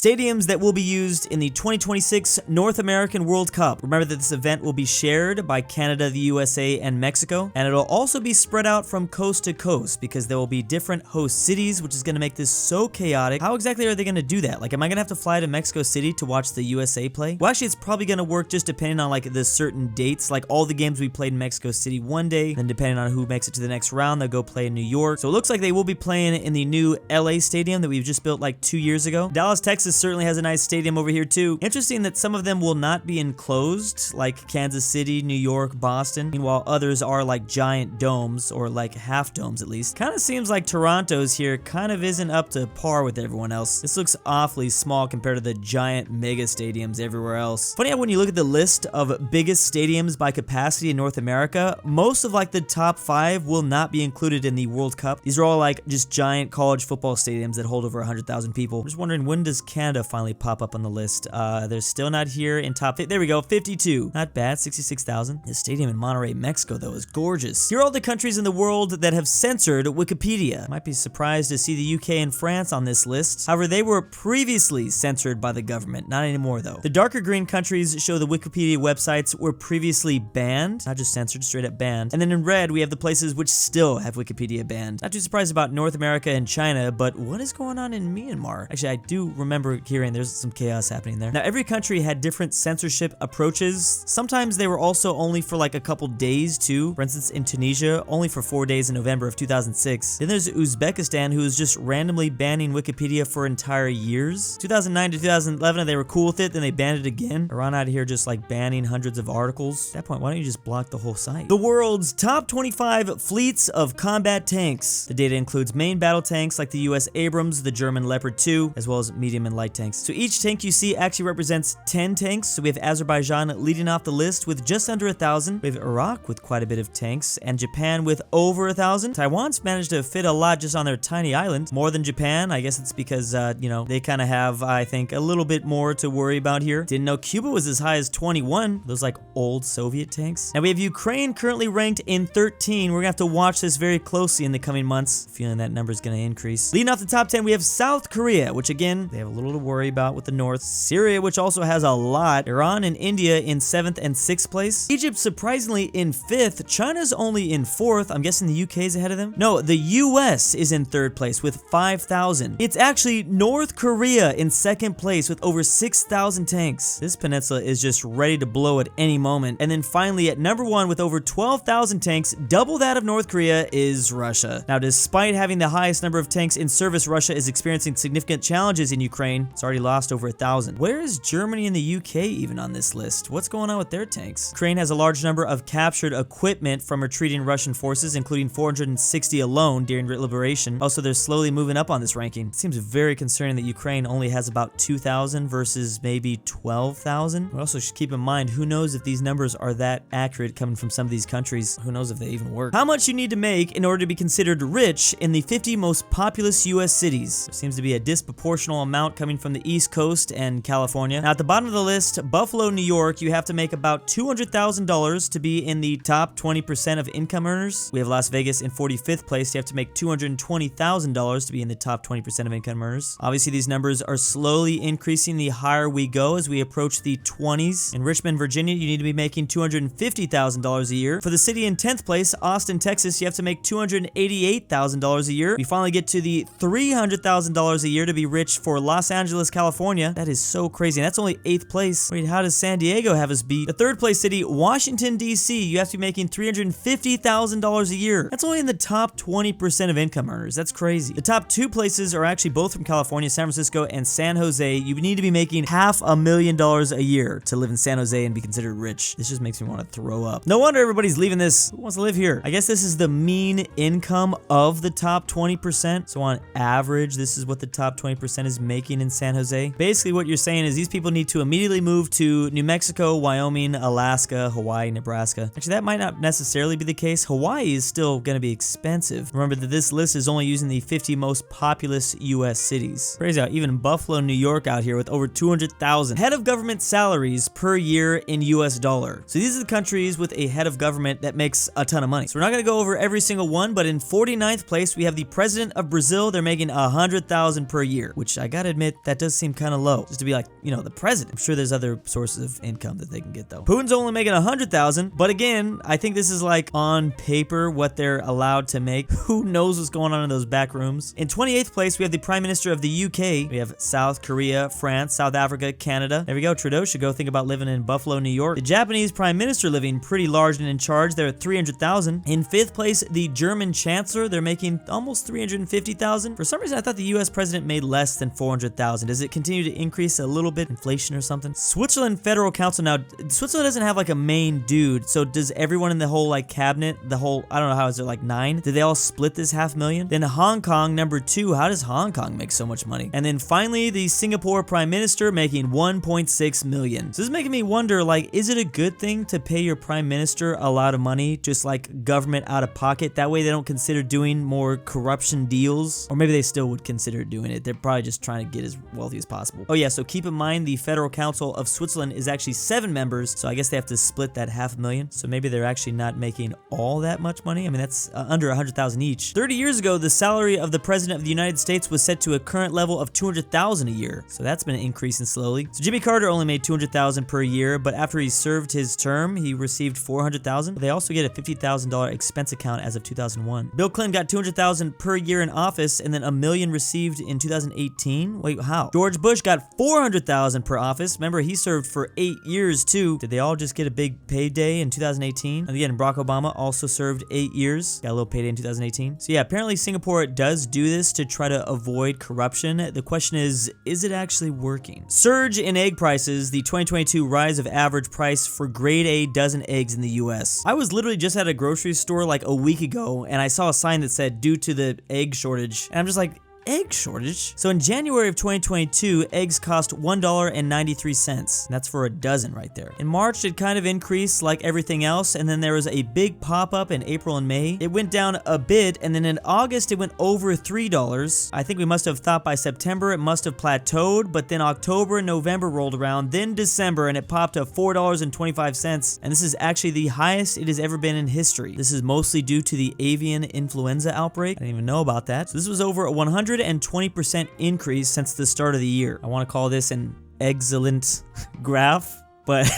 Stadiums that will be used in the 2026 North American World Cup. Remember that this event will be shared by Canada, the USA, and Mexico, and it'll also be spread out from coast to coast because there will be different host cities, which is going to make this so chaotic. How exactly are they going to do that? Like, am I going to have to fly to Mexico City to watch the USA play? Well, actually, it's probably going to work just depending on like the certain dates. Like all the games we played in Mexico City one day, then depending on who makes it to the next round, they'll go play in New York. So it looks like they will be playing in the new LA stadium that we've just built like 2 years ago. Dallas, Texas certainly has a nice stadium over here too. Interesting that some of them will not be enclosed, like Kansas City, New York, Boston. Meanwhile, others are like giant domes, or like half domes at least. Kind of seems like Toronto's here kind of isn't up to par with everyone else. This looks awfully small compared to the giant mega stadiums everywhere else. Funny how when you look at the list of biggest stadiums by capacity in North America, most of like the top 5 will not be included in the World Cup. These are all like just giant college football stadiums that hold over 100,000 people. I'm just wondering, when does Canada finally pop up on the list? They're still not here in top 50. There we go, 52. Not bad, 66,000. This stadium in Monterrey, Mexico though is gorgeous. Here are all the countries in the world that have censored Wikipedia. Might be surprised to see the UK and France on this list. However, they were previously censored by the government. Not anymore though. The darker green countries show the Wikipedia websites were previously banned, not just censored, straight up banned. And then in red, we have the places which still have Wikipedia banned. Not too surprised about North America and China, but what is going on in Myanmar? Actually, I do remember hearing there's some chaos happening there. Now, every country had different censorship approaches. Sometimes they were also only for like a couple days too. For instance, in Tunisia, only for 4 days in November of 2006. Then there's Uzbekistan, who is just randomly banning Wikipedia for entire years. 2009 to 2011, they were cool with it, then they banned it again. Around out here just like banning hundreds of articles. At that point, why don't you just block the whole site? The world's top 25 fleets of combat tanks. The data includes main battle tanks like the US Abrams, the German Leopard 2, as well as medium and light tanks. So each tank you see actually represents 10 tanks. So we have Azerbaijan leading off the list with just under 1,000. We have Iraq with quite a bit of tanks, and Japan with over 1,000. Taiwan's managed to fit a lot just on their tiny island, more than Japan. I guess it's because, you know, they kind of have, I think, a little bit more to worry about here. Didn't know Cuba was as high as 21. Those like old Soviet tanks. Now we have Ukraine currently ranked in 13. We're gonna have to watch this very closely in the coming months. Feeling that number is gonna increase. Leading off the top 10, we have South Korea, which again, they have a little to worry about with the North. Syria, which also has a lot. Iran and India in 7th and 6th place. Egypt surprisingly in 5th. China's only in 4th. I'm guessing the UK is ahead of them. No, the US is in 3rd place with 5,000. It's actually North Korea in 2nd place with over 6,000 tanks. This peninsula is just ready to blow at any moment. And then finally at number 1 with over 12,000 tanks, double that of North Korea, is Russia. Now, despite having the highest number of tanks in service, Russia is experiencing significant challenges in Ukraine. It's already lost over 1,000. Where is Germany and the UK even on this list? What's going on with their tanks? Ukraine has a large number of captured equipment from retreating Russian forces, including 460 alone during liberation. Also, they're slowly moving up on this ranking. It seems very concerning that Ukraine only has about 2,000 versus maybe 12,000. We also should keep in mind, who knows if these numbers are that accurate coming from some of these countries. Who knows if they even work. How much you need to make in order to be considered rich in the 50 most populous US cities. There seems to be a disproportional amount coming from the East Coast and California. Now at the bottom of the list, Buffalo, New York, you have to make about $200,000 to be in the top 20% of income earners. We have Las Vegas in 45th place. You have to make $220,000 to be in the top 20% of income earners. Obviously, these numbers are slowly increasing the higher we go as we approach the 20s. In Richmond, Virginia, you need to be making $250,000 a year. For the city in 10th place, Austin, Texas, you have to make $288,000 a year. We finally get to the $300,000 a year to be rich for Los Angeles, California. That is so crazy. And that's only 8th place. Wait, how does San Diego have us beat? The 3rd place city, Washington, D.C., you have to be making $350,000 a year. That's only in the top 20% of income earners. That's crazy. The top 2 places are actually both from California, San Francisco and San Jose. You need to be making $500,000 a year to live in San Jose and be considered rich. This just makes me want to throw up. No wonder everybody's leaving this. Who wants to live here? I guess this is the mean income of the top 20%. So on average, this is what the top 20% is making in San Jose. Basically, what you're saying is these people need to immediately move to New Mexico, Wyoming, Alaska, Hawaii, Nebraska. Actually, that might not necessarily be the case. Hawaii is still going to be expensive. Remember that this list is only using the 50 most populous US cities. Crazy how even Buffalo, New York out here with over 200,000 head of government salaries per year in US dollar. So these are the countries with a head of government that makes a ton of money. So we're not going to go over every single one, but in 49th place, we have the president of Brazil. They're making 100,000 per year, which I gotta admit admit that does seem kind of low, just to be like, you know, the president. I'm sure there's other sources of income that they can get though. Putin's only making 100,000, but again, I think this is like on paper what they're allowed to make. Who knows what's going on in those back rooms? In 28th place, we have the Prime Minister of the UK. We have South Korea, France, South Africa, Canada. There we go. Trudeau should go think about living in Buffalo, New York. The Japanese Prime Minister living pretty large and in charge. They're at 300,000. In 5th place, the German Chancellor. They're making almost 350,000. For some reason, I thought the US President made less than 400,000. Does it continue to increase a little bit? Inflation or something? Switzerland Federal Council. Now, Switzerland doesn't have like a main dude. So does everyone in the whole like cabinet, the whole, I don't know, how is it like 9? Did they all split this $500,000? Then Hong Kong, number 2. How does Hong Kong make so much money? And then finally, the Singapore Prime Minister making 1.6 million. So this is making me wonder, like, is it a good thing to pay your Prime Minister a lot of money, just like government out of pocket? That way they don't consider doing more corruption deals. Or maybe they still would consider doing it. They're probably just trying to get as wealthy as possible. Oh yeah, so keep in mind the Federal Council of Switzerland is actually 7 members, so I guess they have to split that $500,000. So maybe they're actually not making all that much money. I mean, that's under 100,000 each. 30 years ago, the salary of the President of the United States was set to a current level of 200,000 a year. So that's been increasing slowly. So Jimmy Carter only made 200,000 per year, but after he served his term, he received 400,000. They also get a $50,000 expense account as of 2001. Bill Clinton got 200,000 per year in office, and then $1 million received in 2018. Wait, how? George Bush got 400,000 per office. Remember, he served for 8 years too. Did they all just get a big payday in 2018? And again, Barack Obama also served 8 years. Got a little payday in 2018. So yeah, apparently Singapore does do this to try to avoid corruption. The question is it actually working? Surge in egg prices, the 2022 rise of average price for grade A dozen eggs in the US. I was literally just at a grocery store like a week ago, and I saw a sign that said due to the egg shortage, and I'm just like, egg shortage? So in January of 2022, eggs cost $1.93. That's for a dozen right there. In March, it kind of increased like everything else, and then there was a big pop-up in April and May. It went down a bit, and then in August, it went over $3. I think we must have thought by September it must have plateaued, but then October and November rolled around, then December, and it popped to $4.25, and this is actually the highest it has ever been in history. This is mostly due to the avian influenza outbreak. I didn't even know about that. So this was over a 120% increase since the start of the year. I want to call this an excellent graph, but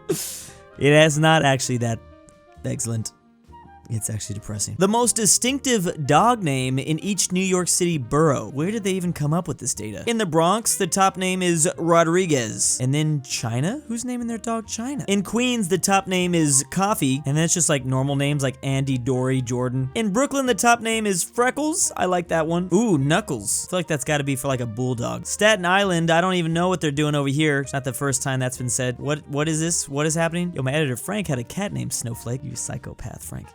it is not actually that excellent. It's actually depressing. The most distinctive dog name in each New York City borough. Where did they even come up with this data? In the Bronx, the top name is Rodriguez. And then China? Who's naming their dog China? In Queens, the top name is Coffee. And then it's just like normal names like Andy, Dory, Jordan. In Brooklyn, the top name is Freckles. I like that one. Ooh, Knuckles. I feel like that's gotta be for like a bulldog. Staten Island, I don't even know what they're doing over here. It's not the first time that's been said. What is this? What is happening? Yo, my editor Frank had a cat named Snowflake. You psychopath, Frank.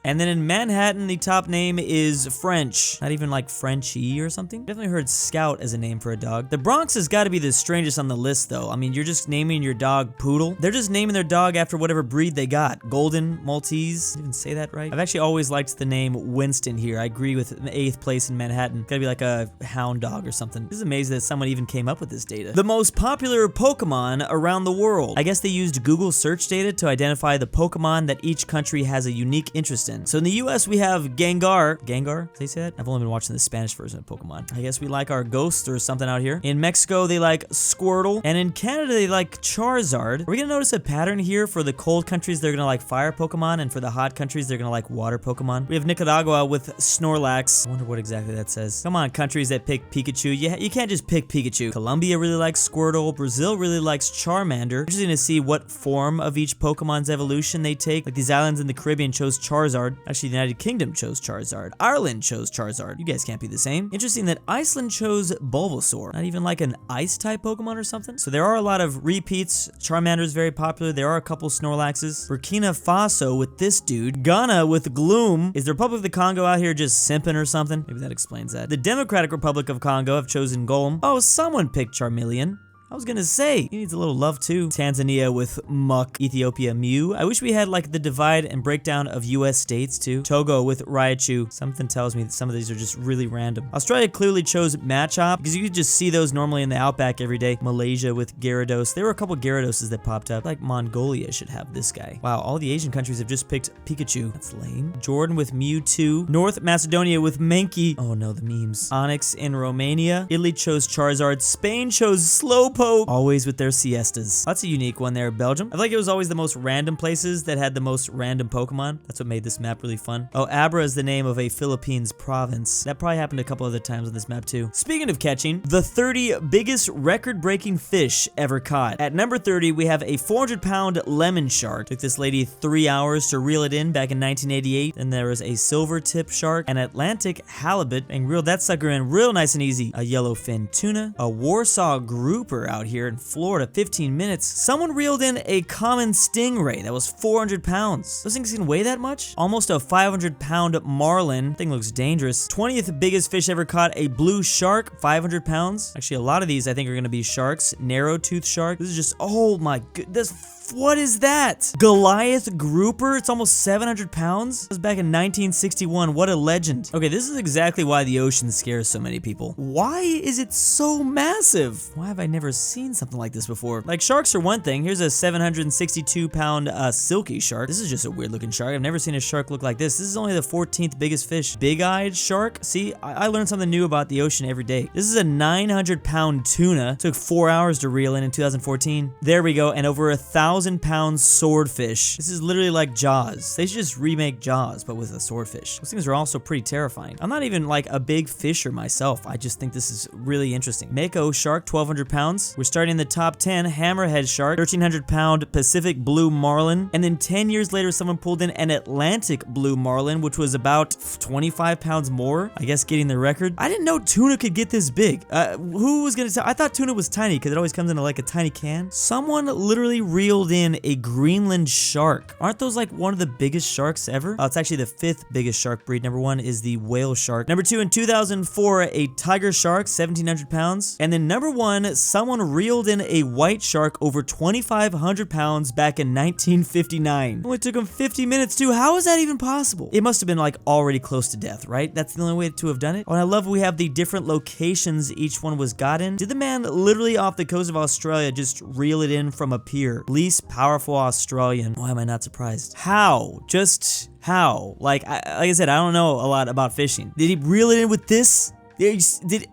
And then in Manhattan, the top name is French. Not even like Frenchie or something. Definitely heard Scout as a name for a dog. The Bronx has got to be the strangest on the list, though. I mean, you're just naming your dog Poodle. They're just naming their dog after whatever breed they got. Golden, Maltese. Did I even say that right? I've actually always liked the name Winston here. I agree with the 8th place in Manhattan. Gotta be like a hound dog or something. This is amazing that someone even came up with this data. The most popular Pokemon around the world. I guess they used Google search data to identify the Pokemon that each country has a unique interest in. So in the US, we have Gengar. Gengar? Did they say that? I've only been watching the Spanish version of Pokemon. I guess we like our Ghost or something out here. In Mexico, they like Squirtle. And in Canada, they like Charizard. Are we gonna notice a pattern here? For the cold countries, they're gonna like fire Pokemon, and for the hot countries, they're gonna like water Pokemon. We have Nicaragua with Snorlax. I wonder what exactly that says. Come on, countries that pick Pikachu. You can't just pick Pikachu. Colombia really likes Squirtle. Brazil really likes Charmander. Interesting to see what form of each Pokemon's evolution they take. Like these islands in the Caribbean chose Charizard. Actually, the United Kingdom chose Charizard. Ireland chose Charizard. You guys can't be the same. Interesting that Iceland chose Bulbasaur. Not even like an ice-type Pokemon or something. So there are a lot of repeats. Charmander is very popular. There are a couple Snorlaxes. Burkina Faso with this dude. Ghana with Gloom. Is the Republic of the Congo out here just simping or something? Maybe that explains that. The Democratic Republic of Congo have chosen Golem. Oh, someone picked Charmeleon. I was gonna say, he needs a little love too. Tanzania with muck. Ethiopia, Mew. I wish we had like the divide and breakdown of US states too. Togo with Raichu. Something tells me that some of these are just really random. Australia clearly chose Machop because you could just see those normally in the outback every day. Malaysia with Gyarados. There were a couple Gyaradoses that popped up. Like Mongolia should have this guy. Wow, all the Asian countries have just picked Pikachu. That's lame. Jordan with Mewtwo. North Macedonia with Mankey. Oh no, the memes. Onyx in Romania. Italy chose Charizard. Spain chose Slowpoke. Always with their siestas. That's a unique one there. Belgium. I feel like it was always the most random places that had the most random Pokemon. That's what made this map really fun. Oh, Abra is the name of a Philippines province. That probably happened a couple other times on this map too. Speaking of catching, the 30 biggest record-breaking fish ever caught. At number 30, we have a 400-pound lemon shark. Took this lady 3 hours to reel it in back in 1988. And there was a silver tip shark, an Atlantic halibut, and reeled that sucker in real nice and easy. A yellowfin tuna, a Warsaw grouper out here in Florida, 15 minutes. Someone reeled in a common stingray that was 400 pounds. Those things can weigh that much? Almost a 500-pound marlin. Thing looks dangerous. 20th biggest fish ever caught, a blue shark, 500 pounds. Actually, a lot of these I think are gonna be sharks. Narrow tooth shark. This is just, oh my goodness. What is that? Goliath grouper? It's almost 700 pounds? This was back in 1961. What a legend. Okay, this is exactly why the ocean scares so many people. Why is it so massive? Why have I never seen something like this before? Like, sharks are one thing. Here's a 762-pound silky shark. This is just a weird-looking shark. I've never seen a shark look like this. This is only the 14th biggest fish. Big-eyed shark? See, I learned something new about the ocean every day. This is a 900-pound tuna. Took 4 hours to reel in 2014. There we go, and over 1,000-pound swordfish. This is literally like Jaws. They should just remake Jaws, but with a swordfish. Those things are also pretty terrifying. I'm not even like a big fisher myself. I just think this is really interesting. Mako shark, 1,200 pounds. We're starting in the top 10. Hammerhead shark, 1,300-pound Pacific blue marlin. And then 10 years later, someone pulled in an Atlantic blue marlin, which was about 25 pounds more. I guess getting the record. I didn't know tuna could get this big. Who was gonna tell? I thought tuna was tiny because it always comes in like a tiny can. Someone literally reeled in a Greenland shark. Aren't those like one of the biggest sharks ever? Oh, it's actually the 5th biggest shark breed. Number 1 is the whale shark. Number 2 in 2004, a tiger shark, 1,700 pounds. And then number 1, someone reeled in a white shark over 2,500 pounds back in 1959. Only took him 50 minutes too. How is that even possible? It must have been like already close to death, right? That's the only way to have done it. Oh, and I love we have the different locations each one was got in. Did the man literally off the coast of Australia just reel it in from a pier? Least powerful Australian. Why am I not surprised? How? Just how? Like I said, I don't know a lot about fishing. Did he reel it in with this?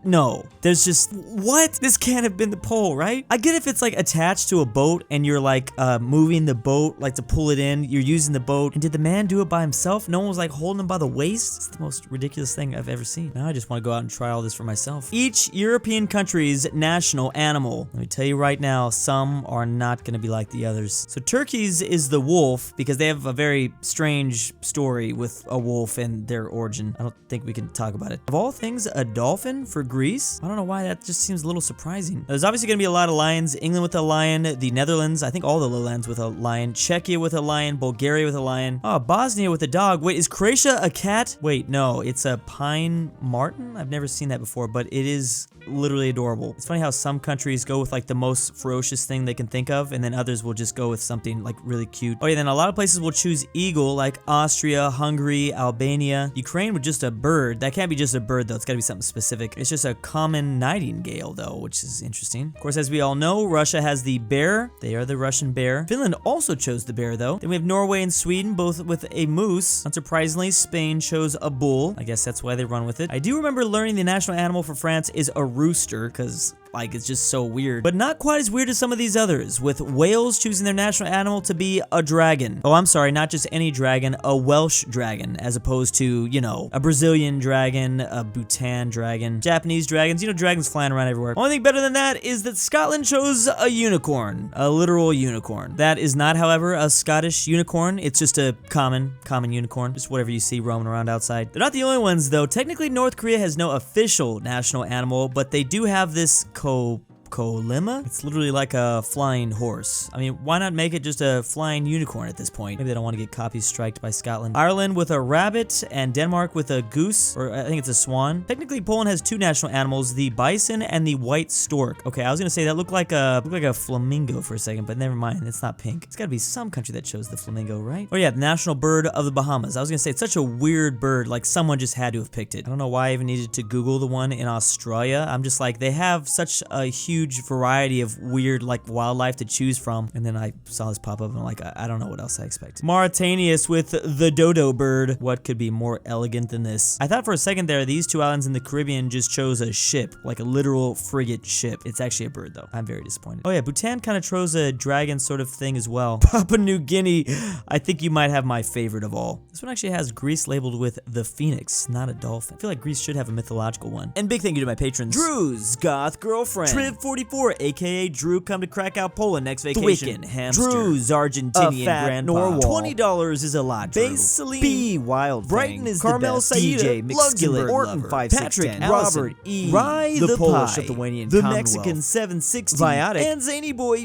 No, there's just, what? This can't have been the pole, right? I get if it's like attached to a boat and you're like moving the boat like to pull it in, you're using the boat. And did the man do it by himself? No one was like holding him by the waist? It's the most ridiculous thing I've ever seen. Now I just want to go out and try all this for myself. Each European country's national animal. Let me tell you right now, some are not going to be like the others. So Turkey's is the wolf because they have a very strange story with a wolf and their origin. I don't think we can talk about it. Of all things, a dolphin for Greece? I don't know why that just seems a little surprising. There's obviously going to be a lot of lions. England with a lion, the Netherlands, I think all the lowlands with a lion, Czechia with a lion, Bulgaria with a lion, oh, Bosnia with a dog. Wait, is Croatia a cat? Wait, no, it's a pine marten? I've never seen that before, but it is literally adorable. It's funny how some countries go with like the most ferocious thing they can think of, and then others will just go with something like really cute. Oh yeah, then a lot of places will choose eagle, like Austria, Hungary, Albania. Ukraine with just a bird. That can't be just a bird though, it's gotta be something specific. It's just a common nightingale though, which is interesting. Of course, as we all know, Russia has the bear. They are the Russian bear. Finland also chose the bear though. Then we have Norway and Sweden, both with a moose. Unsurprisingly, Spain chose a bull. I guess that's why they run with it. I do remember learning the national animal for France is a rooster, because like it's just so weird, but not quite as weird as some of these others, with Wales choosing their national animal to be a dragon. Oh, I'm sorry, not just any dragon, a Welsh dragon, as opposed to, you know, a Brazilian dragon, a Bhutan dragon, Japanese dragons, you know, dragons flying around everywhere. Only thing better than that is that Scotland chose a unicorn, a literal unicorn. That is not, however, a Scottish unicorn. It's just a common unicorn, just whatever you see roaming around outside. They're not the only ones though. Technically, North Korea has no official national animal, but they do have this Lima. It's literally like a flying horse. I mean, why not make it just a flying unicorn at this point? Maybe they don't want to get copy striked by Scotland. Ireland with a rabbit, and Denmark with a goose, or I think it's a swan. Technically, Poland has two national animals, the bison and the white stork. Okay, I was gonna say that looked like a flamingo for a second, but never mind, it's not pink. It's gotta be some country that chose the flamingo, right? Oh yeah, the national bird of the Bahamas. I was gonna say, it's such a weird bird, like someone just had to have picked it. I don't know why I even needed to Google the one in Australia. I'm just like, they have such a huge variety of weird, like, wildlife to choose from. And then I saw this pop up and I'm like, I don't know what else I expected. Mauritanius with the dodo bird. What could be more elegant than this? I thought for a second there, these two islands in the Caribbean just chose a ship, like a literal frigate ship. It's actually a bird though. I'm very disappointed. Oh yeah, Bhutan kind of chose a dragon sort of thing as well. Papua New Guinea, I think you might have my favorite of all. This one actually has Greece labeled with the phoenix, not a dolphin. I feel like Greece should have a mythological one. And big thank you to my patrons. Drew's goth girlfriend. Triv44, aka Drew come to Krakow, Polandnextvacation. Twickenhamster. Drew's Argentinian grandpa. $20 is a lot, Drew. Base Selene. B Wildfang. Bryton Is Carmel Saida. DJ McSkillet. Ortin Patrick. Allison. Robert E. RyeThePie. The Polish Lithuanian The Commonwealth. Mexican 760. Veiotic. And ZaneyBoi.